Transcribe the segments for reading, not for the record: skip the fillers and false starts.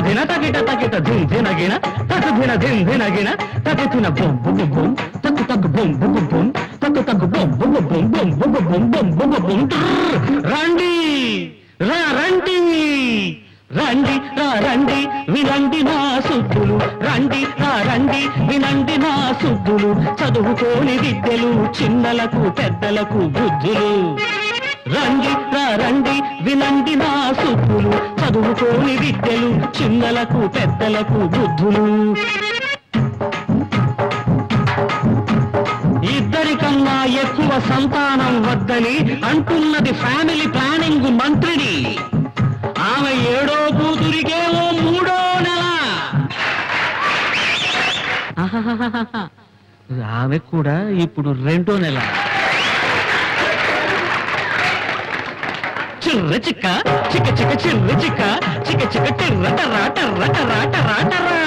ధిన తకిట తకిట ధిన్ ధినగిన తకు ధిన ధిన్ ధినగిన తకి ధిన బొం బొం బొం తకు తకు బొం బొం బొం తకు తకు బొం బొం బొం బొం బొం బొం బొం బొం బొం రండి రండి రండి రండి వినండి నా సుద్దులు రండి రండి వినండి నా సుద్దులు చదువుకోని విద్యలు చిన్నలకు పెద్దలకు బుద్ధులు రండి రండి వినండి నా సుద్దులు చదువుకోని విద్యలు చిన్నలకు పెద్దలకు బుద్ధులు ఇద్దరికన్నా ఎక్కువ సంతానం వద్దని అంటున్నది ఫ్యామిలీ ప్లానింగ్ మంత్రిని ఆమె 7వ కూతురికేమో 3వ నెల ఆమె కూడా ఇప్పుడు 2వ నెల చిర్ర చిక్క చిక్క చిక్క చిర్ర చిక్క చిక్క చిక్క టిర్ర టర్రా టర్ర టర్రా టర్రా టర్రా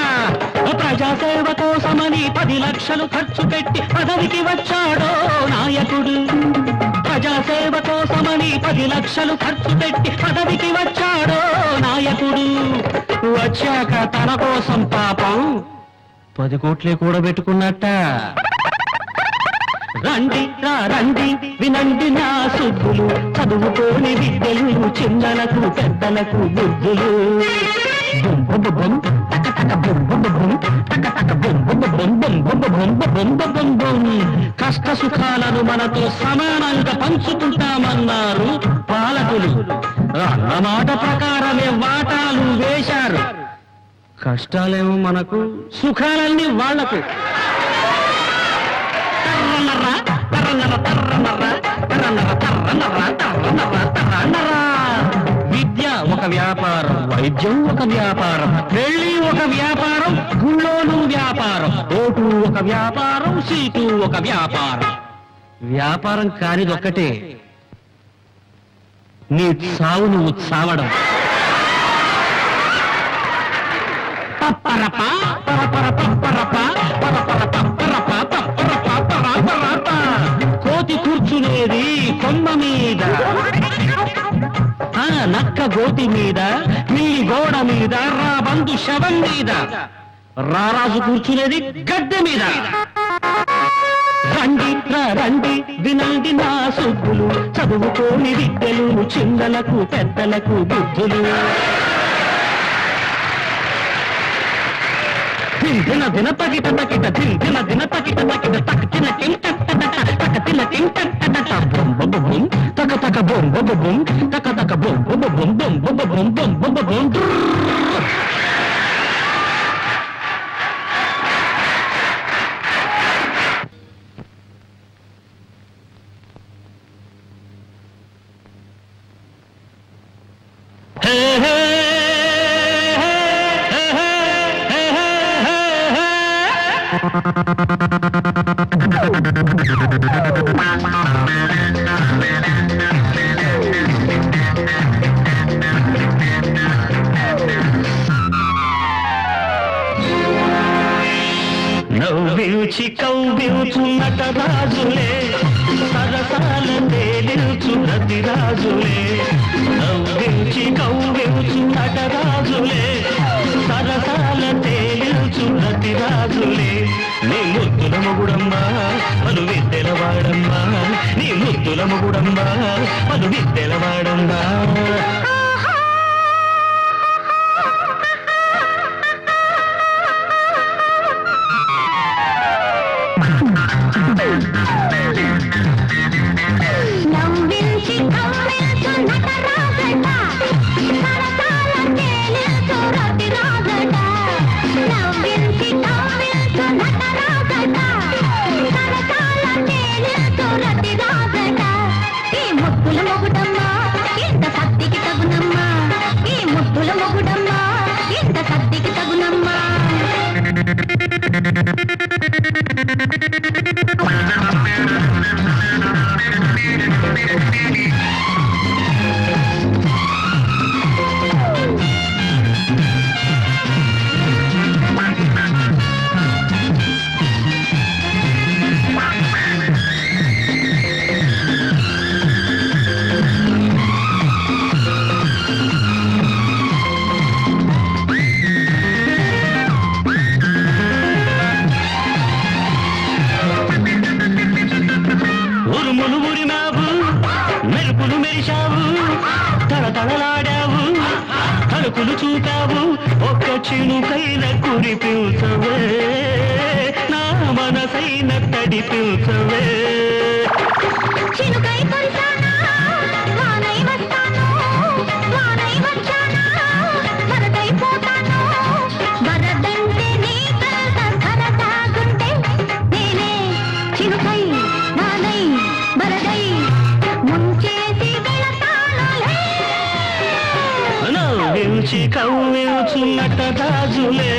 ప్రజాసేవ కోసమని 10 లక్షలు ఖర్చు పెట్టి పదవికి వచ్చాడో నాయకుడు ప్రజాసేవ కోసమని 10 లక్షలు ఖర్చు పెట్టి పదవికి వచ్చాడో నాయకుడు వచ్చాక తన కోసం పాపం 10 కోట్లే కూడబెట్టుకున్నట్ట రండి రండి వినండి నా సుద్దులు చదువుకోని విద్యలు చిన్నలకు పెద్దలకు బుద్ధులు కష్ట సుఖాలను మనతో సమానంగా పంచుకుంటామన్నారు పాలకులు అన్నమాట ప్రకారమే వాటాలు వేశారు కష్టాలేమో మనకు సుఖాలన్నీ వాళ్లకు విద్య ఒక వ్యాపారం వైద్యం ఒక వ్యాపారం పెళ్లి ఒక వ్యాపారం గుళ్ళోను వ్యాపారం ఓటు ఒక వ్యాపారం సీటు ఒక వ్యాపారం వ్యాపారం కానిదొక్కటే నీ చావు నువ్వు చావడం పప్పరప పరపర పప్పరప పరపర పప్పరప పప్పరప పరపరప కోతి కూర్చునేది కొమ్మ మీద నక్క గోతి మీద మిల్లి గోడ మీద రాబందు శవం మీద రారాజు కూర్చునేది గద్దె మీద రండి రండి వినండి నా సుద్దులు చదువుకోని విద్యలు చిన్నలకు పెద్దలకు బుద్ధులు దిన దిన తగిట తగిట దిన దిన తగిట తగిట తక తిన కింట తక తిన కింట బొం బొం బొం తక తక బొం బొం బొం తక తక బొం బొం బొం బొం బొం బొం బొం బొం నవ్వించి కవ్వించు నటరాజులే సరసాల తేలించు రతిరాజులే నవ్వించి కవ్వించు నటరాజులే సరసాల తేలించు రతిరాజులే నీ ముద్దుల మొగుడమ్మా పలు విద్దెలవాడమ్మా నీ ముద్దుల మొగుడమ్మా పలు విద్దెలవాడమ్మా నవ్వించి కవ్వించు నటరాజట సరసాల తేలించు రతిరాజట నవ్వించి కవ్వించు నటరాజట సరసాల తేలించు రతిరాజట ఈ ముద్దుల మొగుడమ్మా ఇంత సత్తికి తగునమ్మా ఈ ముద్దుల మొగుడమ్మా ఇంత సత్తికి తగునమ్మా చినుకులు చూతావు ఒక్క చినుకైన కురిపించవే నా మనసైన తడిపించవే చినుకై కురిసానా వానై వస్తాను వానై వచ్చానా వరదైపోతాను వరదంటే నీ కలత కలతాగుంటే నేనే చినుకై వానై వరదై ముంచేసి వెళతానులే నవ్వించి కవ్వించు నటరాజులే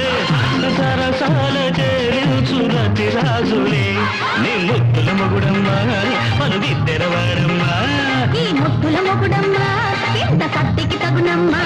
సరసాల చేరించు రతి రాజులే నీ ముద్దుల మొగుడమ్మా పలు విద్దెరవాడమ్మా ఈ ముద్దుల మొగుడమ్మా ఇంత కత్తికి తగునమ్మా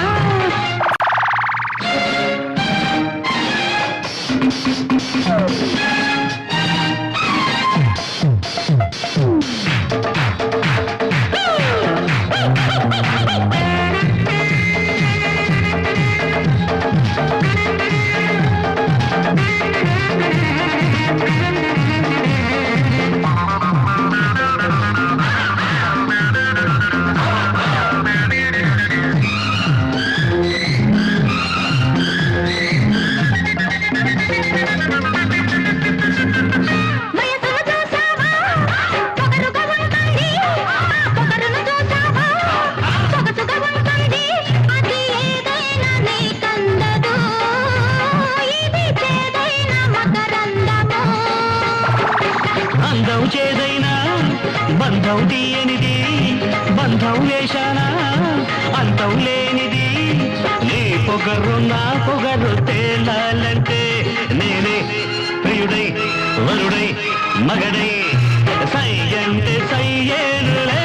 అందం చేదైనా బంధం తీయనిది బంధం వేశానా అంతం లేనిది నీ పొగరు నా పొగరు తేలాలంటే నేనే ప్రియుడై వరుడై మగడై సై అంటే సయ్యేనులే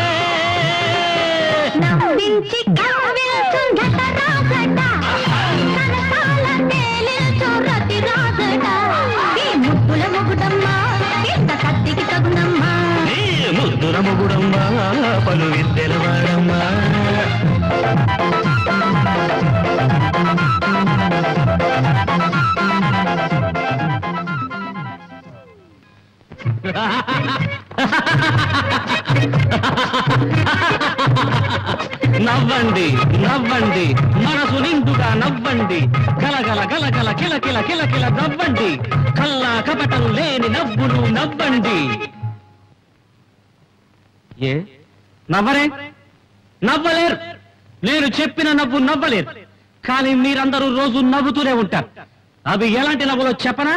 నవ్వించి కవ్వించు నటరాజట సరసాల తేలించు రతి రాజట ఈ ముద్దుల మొగుడమ్మా ఇంత కత్తికి తగునమ్మా నీ ముద్దుల మొగుడమ్మా పలు విద్దెలవాడమ్మా నవ్వండి నవ్వండి మనసు నిండుగా నవ్వండి గలగల గలగల కిలకిల కిలకిల నవ్వండి కల్లా కపటం లేని నవ్వులు నవ్వండి ఏ నవ్వరే నవ్వలేరు నేను చెప్పిన నవ్వు నవ్వలేరు కానీ మీరందరూ రోజు నవ్వుతూనే ఉంటారు అవి ఎలాంటి నవ్వులో చెప్పనా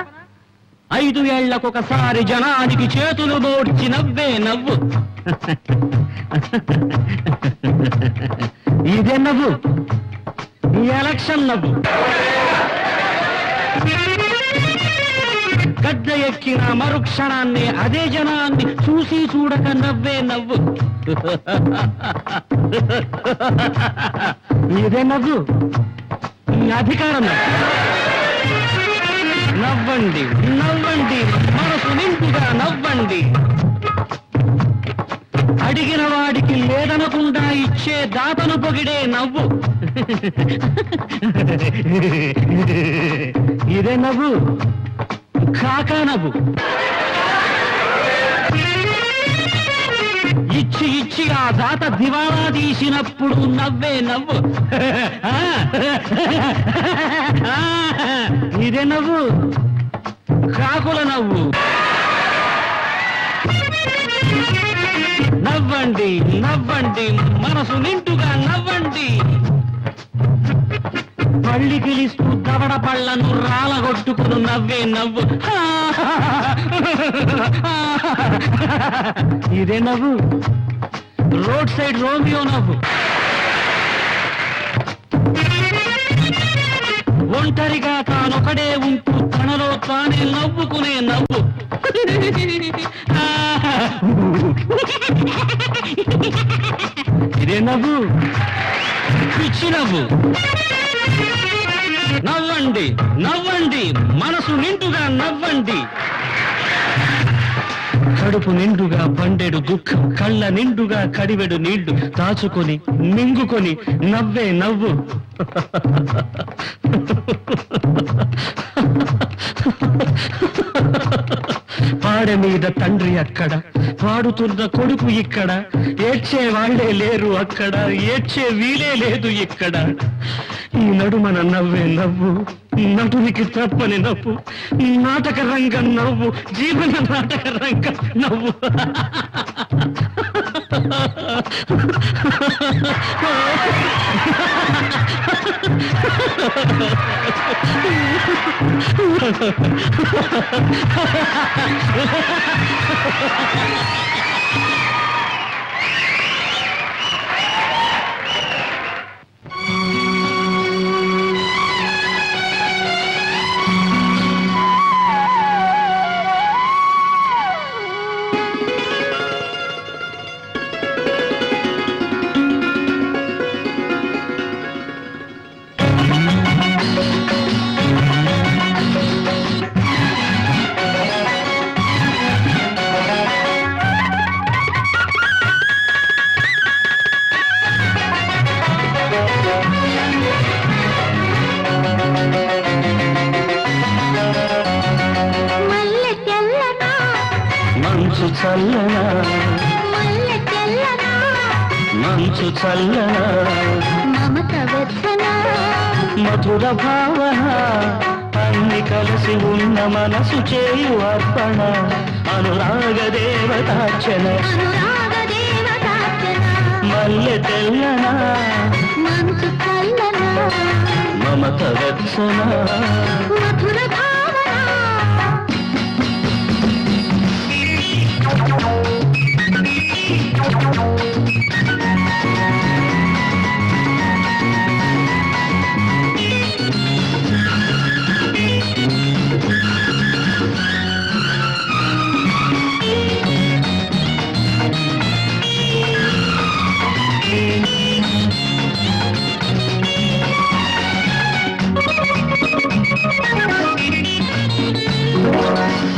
5 ఏళ్లకొకసారి జనానికి చేతులు మోడ్చి నవ్వే నవ్వు ఇదే నవ్వు ఎలక్షన్ నవ్వు గడ్డ ఎక్కిన మరుక్షణాన్ని అదే జనాన్ని చూసి చూడక నవ్వే నవ్వు ఇదే నవ్వు అధికారం నవ్వండి నవ్వండి మనసు నింపుగా నవ్వండి అడిగిన వాడికి లేదనకుండా ఇచ్చే దాతను పొగిడే నవ్వు ఇదే నవ్వు కాకా నవ్వు ఇచ్చి ఇచ్చి ఆ దాత దివాళా తీసినప్పుడు నవ్వే నవ్వు ఇదే నవ్వు కాకుల నవ్వు నవ్వండి నవ్వండి మనసు నిండుగా నవ్వండి పళ్ళి పిలిస్తూ దవడ పళ్ళను రాలగొట్టుకుని నవ్వే నవ్వు ఇదే నవ్వు రోడ్ సైడ్ రోమియో నవ్వు ఒంటరిగా తానొకడే ఉంటూ తనలో తానే నవ్వుకునే నవ్వు ఇదే నవ్వు పిచ్చి నవ్వు నవ్వండి నవ్వండి మనసు నిండుగా నవ్వండి కడుపు నిండుగా పండెడు దుఃఖం కళ్ళ నిండుగా కడివెడు నీళ్లు దాచుకొని మింగుకొని నవ్వే నవ్వు పాడ మీద తండ్రి అక్కడ పాడుతున్న కొడుకు ఇక్కడ ఏడ్చే వాళ్లే లేరు అక్కడ ఏడ్చే వీలే లేదు ఇక్కడ ఈ నడుమన నవ్వే నవ్వు నటునికి తప్పని నవ్వు నాటక రంగ నవ్వు జీవన నాటక రంగ నవ్వు మల్లె తెల్లనా మంచు చల్లనా మల్లె తెల్లనా మంచు చల్లనా మమత వెచ్చనా మధుర భావన అన్ని కలిసి ఉన్న మనసు చేయు అర్పణ అనురాగ దేవతార్చన అనురాగ దేవతార్చన మల్లె తెల్లనా మంచు చల్లనా మమత వెచ్చన మధుర భావన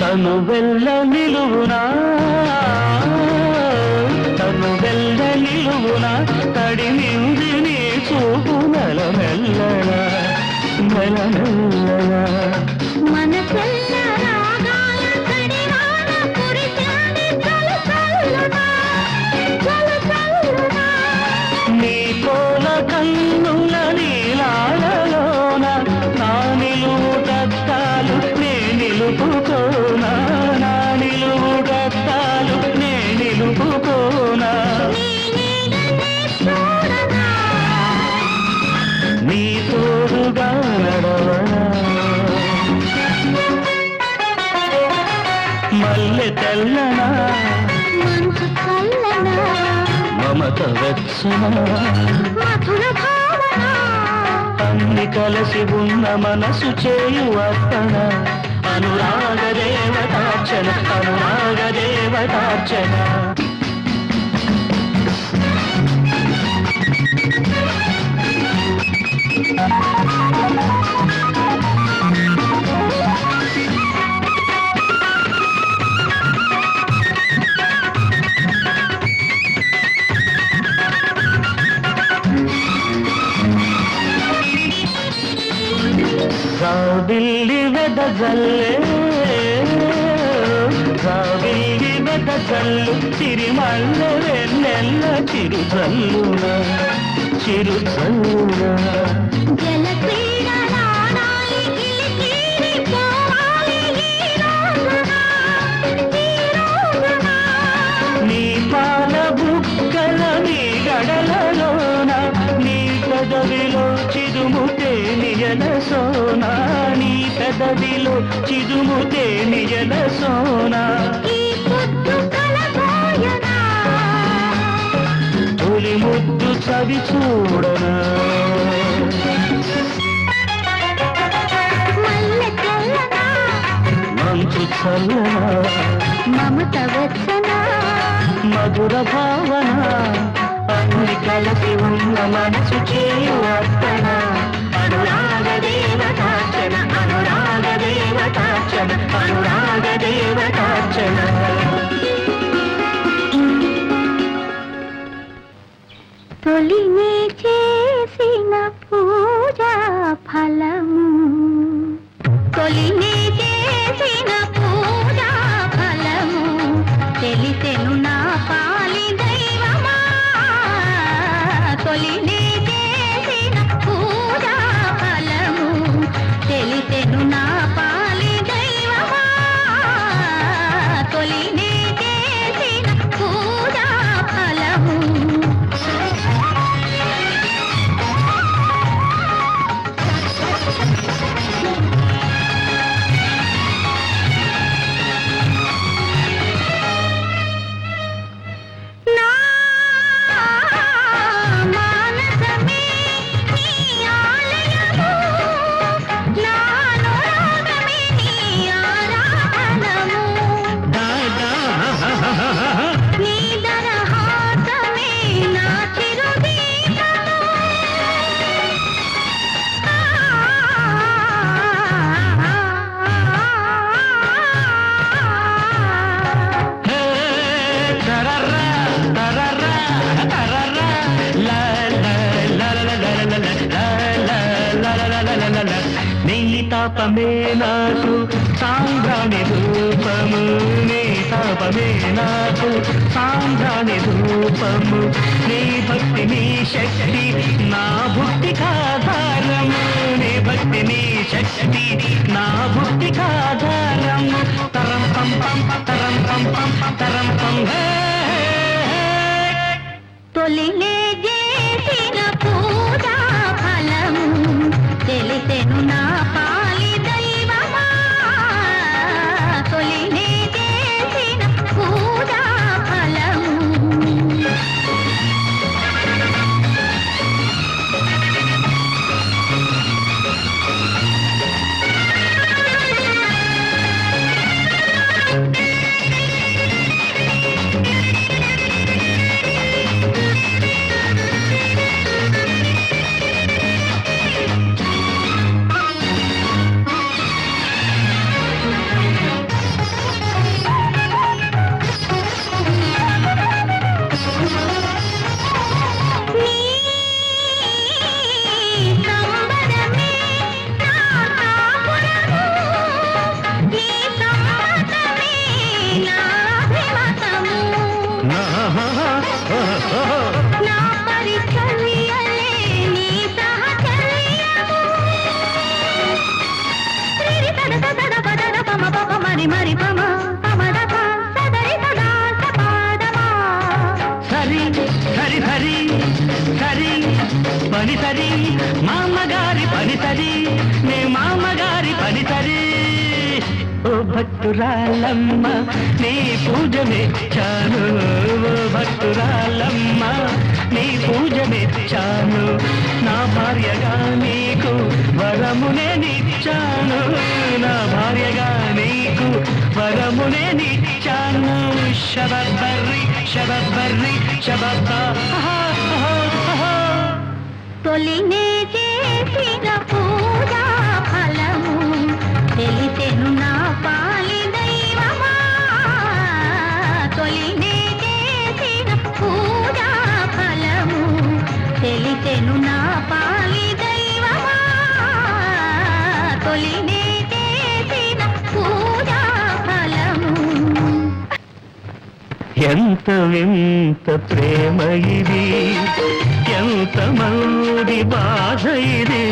తను వెళ్ళ నిలువునా తను వెళ్ళ నిలువునా తడి నింది నీ చూపు మెల్లమెల్లనా మెల్లమెల్లనా మన చెల్ల రాగాల కడివాన కురిసింది చల చల్లునా చల చల్లునా నీ కోల కన్నుల నీలాలలోన నా నిలువు దత్తాలు నే నిలుపుకోనా నా నిలువు దత్తాలు నే నిలుపుకోనా నీ నీడనే చూడనా నీ తోడుగా నడవనా మల్లె తెల్లనా మంచు చల్లనా మమత వెచ్చనా మధుర భావన అన్ని కలిసి ఉన్న మనసు చేయు అర్పణ అనురాగ దేవతార్చన అనురాగ దేవతార్చన రావిల్లి వెదజల్లే రావిల్లి వెదజల్లు సిరిమల్ల వెన్నెల్ల చిరుజల్లున చిరుజల్లున జల క్రీడలాడాలి గిలిగిలి పోవాలి ఈ రోజున ఈ రోజున నీ పాల బుక్కల నీ గడలలోన నీ పెదవిలో చిదుముతే నిజల సోనా నీ పెదవిలో చిదుముతే నిజల సోనా ఈ పొద్దు కలబోయనా తొలి ముద్దు చవి చూడనా మల్లె తెల్లనా మంచు చల్లనా మమత వెచ్చనా మధుర భావన అన్ని కలిసి ఉన్న మనసు చేయు అర్పణ అనురాగ దేవతార్చన అనురాగ దేవతార్చన అనురాగ దేవతార్చన తొలినే చేసిన పూజా ఫలము తొలినే చేసిన పూజా ఫలము తెలిసెను నా పాలి దైవమా తొలినే చేసిన పూజా తాపమే నాకు సాంబ్రాణి ధూపము, నీ తాపమే నాకు సాంబ్రాణి ధూపము, నీ భక్తి నీ శక్తి నా భుక్తికాధారము, నీ భక్తి నీ శక్తి నా భుక్తికాధారము. తరం పం పం తరం పం పం తరం పం హే. తొలినే చేసిన పూజా ఫలము తెలిసెను నా పాలి దైవమా, తొలినే చేసిన పూజా ఫలము. మరి పమ పమద సదరి సదా సపాదమా. సరి సరి సరి సరి పని సరి మామగారి పని సరి, నే మామగారి పని సరి. ఓ భక్తురాలమ్మ నీ పూజ మెచ్చాను, ఓ భక్తురాలమ్మ నీ పూజ మెచ్చాను, నా భార్యగా నీకు వరమునే నిచ్చాను, నా భార్యగా నీకు వరమునే నిచ్చాను. శబబ్బర్రి శబబ్బర్రి శబబ్బా. తొలినే చేసిన పూజా ఫలము తెలిసెను నా పాలి దైవమా, తొలినే చేసిన పూజా ఫలము తెలిసెను నా పాలి దైవమా, తొలినే చేసిన పూజా ఫలము. ఎంత వింత ప్రేమ ఇది, ఎంత మంది బాధ ఇది,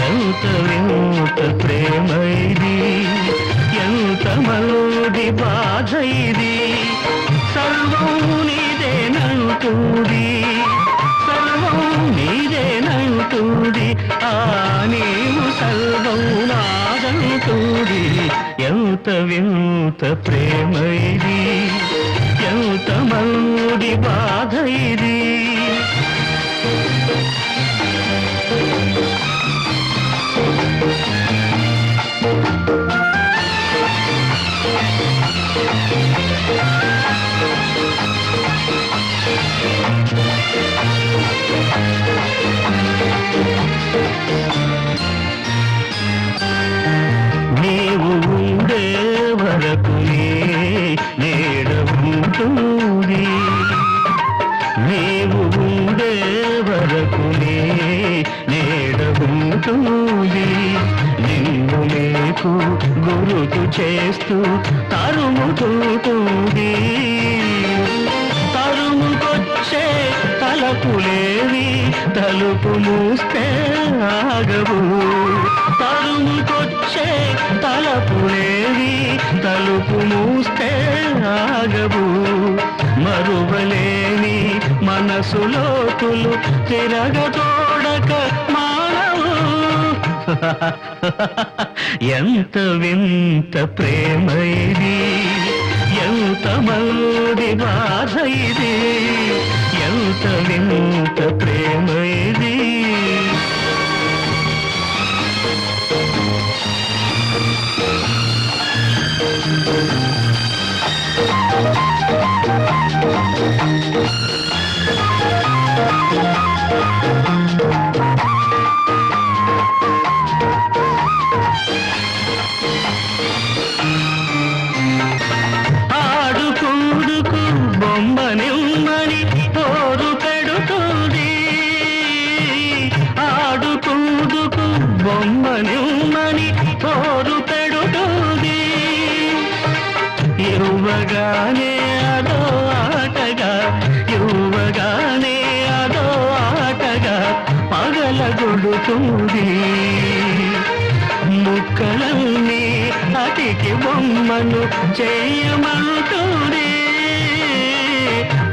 ఎంత వింత ప్రేమ ఇది, ఎంత మంది బాధ ఇది. సర్వం నీదేనంటుంది, సర్వం నీదేనంటుంది, ఆ నీవు సర్వం నాదంటుంది. ఎంత వింత ప్రేమ ఇది, ఎంత మంది బాధ ఇది. నీవు ఉండే వరకు నీడ ఉంటుంది, నీవు ఉండే వరకు నీడ ఉంటుంది. నిన్ను నీకు గురుతు చేస్తూ తరుముతుంటుంది, తరుముకొచ్చే తలపులేవి తలుపు మూస్తే ఆగవు, తరుముకొచ్చే తలపులేవి తలుపు మూస్తే ఆగవు. మరువలేని మనసులోతులు తిరగతోడక మానవు. ఎంత వింత ప్రేమ ఇది, ఎంత మంది బాధ ఇది, ఎంత వింత ప్రేమ ఇది. ఆడుకుందుకు బొమ్మనిమ్మని తోడు పెడుతుంది, ఆడుకుందుకు బొమ్మనిమ్మని యువగానే అదో ఆటగా యువగానే అదో ఆటగా పగలగొడుతుంది ముక్కలన్నీ అతికి బొమ్మను చేయమంటుంది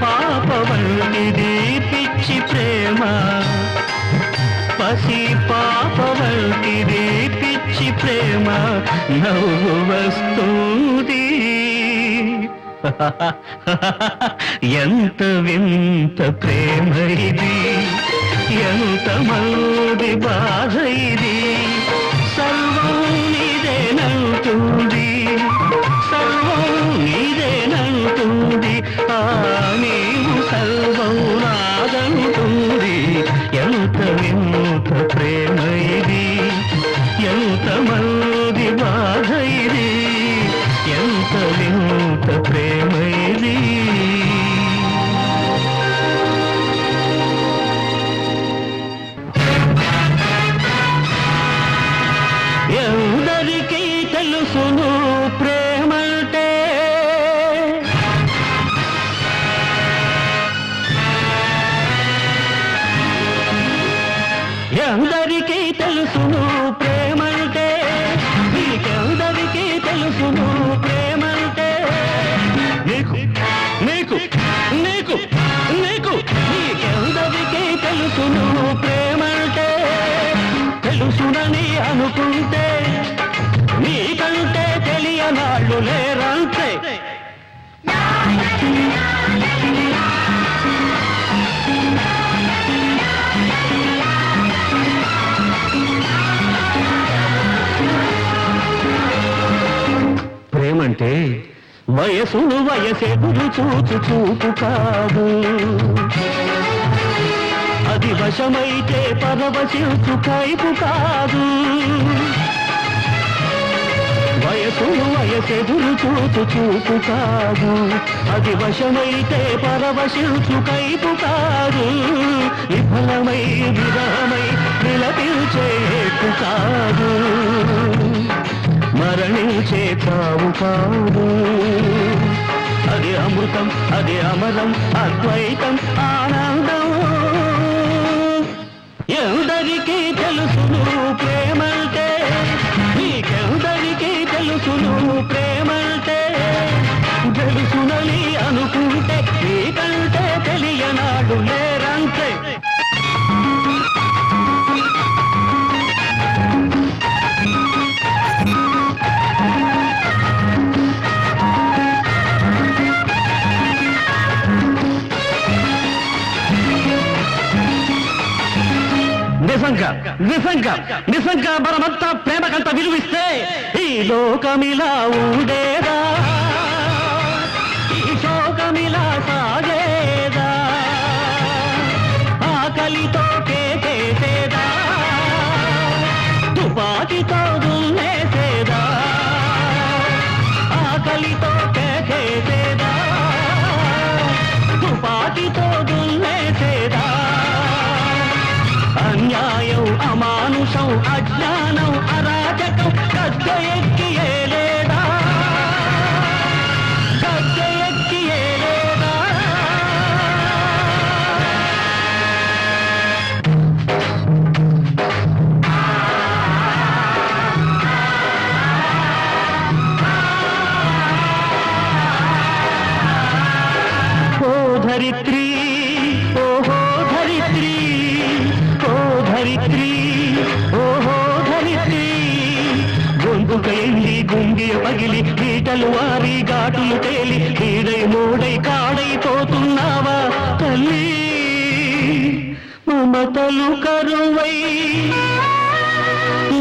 పాప వంటిది పిచ్చి ప్రేమ పసి పాప వంటిది పిచ్చి ప్రేమ నవ్వు వస్తుంది ఎంత వింత ప్రేమ ఇది ఎంత మౌది బాధ ఇది సర్వం నీదేనంటుంది సర్వం నీదేనంటుంది ఆ నీవు సర్వం నాదంటుంది ఎంత వింత ప్రేమ ఇది ఎంత మౌది బాధ ఇది ఎంత వింత ప్రేమ ఇది ఎందరికీ తెలుసును ప్రేమంటే ఎందరికీ తెలుసును ప్రేమంటే నీకెందరికీ తెలుసును ప్రేమంటే నీకు నీకు నీకు నీకు నీకెందరికీ తెలుసును ప్రేమంటే తెలుసునని అనుకుంటే నీకంటే తెలియనాళ్ళు లేరంతే ప్రేమంటే వయసును వయసెదురు చూచు చూపు కాదు అది వశమైతే పరవశించు కైపు కాదు వయసును వయసెదురు చూచు చూపు కాదు అది వశమైతే పరవశించు కైపు కాదు విఫలమై విరహమై విలపించేపు కాదు మరణించే కావు కాదు అది అమృతం అది అమరం అద్వైతం ఆనందం ఎందరికీ తెలుసును ప్రేమంటే నీకెందరికీ తెలుసును ప్రేమంటే తెలుసునని అనుకుంటే నీకంటే తెలియనాడు లేరంతే నిజంగా నిజంగా నిజంగా మనమంతా ప్రేమకంత విలువిస్తే ఈ లోకమిలా ఉండేదా ఈ శోకమిలా సాగేదా ఆకలితో కేసేదా తుపాకితో దున్నేసేదా ఆకలితో కేసేదా తుపాకితో దున్నేసేదా అన్యాయం అమానుషం అజ్ఞానం అరాజకం గద్ద ఎక్కి ఏలేదా గద్ద ఎక్కి ఏలేదా ఓ ధరిత్రి ఓహో ధరిత్రి ధరిత్రి ఓహో ధరిత్రి గొంతుక ఎండి గుంగియ పగిలి పీటలు వారి ఘాటులు తేలి ఈడై మూడై కాడైపోతున్నావా తల్లి మమతలు కరువై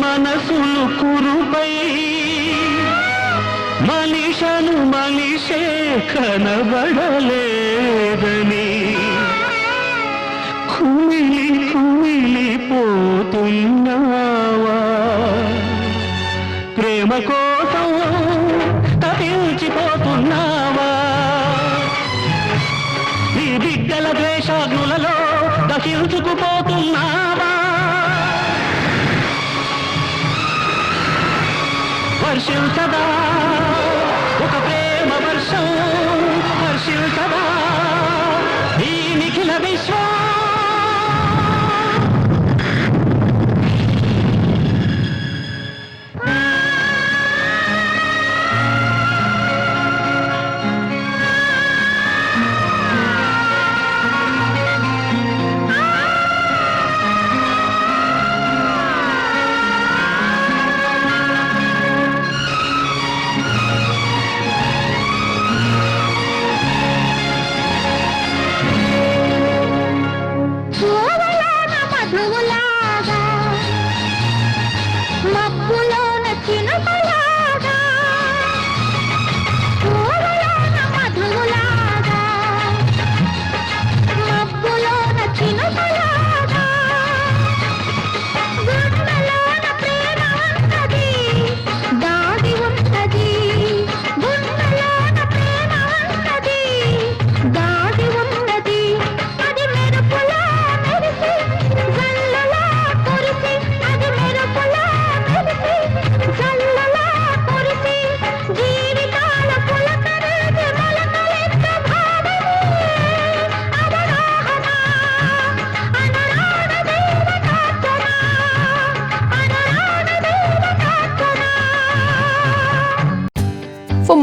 మనసులు కురుపై మనిషను మనిషే కనబడలేదని కుమిలి కుమిలి పోతున్నావా ప్రేమ కోసం తపించిపోతున్నావా నీ బిడ్డల ద్వేషాగ్నులలో దహించుకుపోతున్నావా వర్షించదా ఒక ప్రేమ వర్షం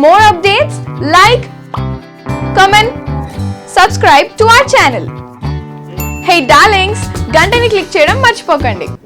more updates, like, comment, subscribe to our channel. Hey darlings, గంటని click చేయడం మర్చిపోకండి.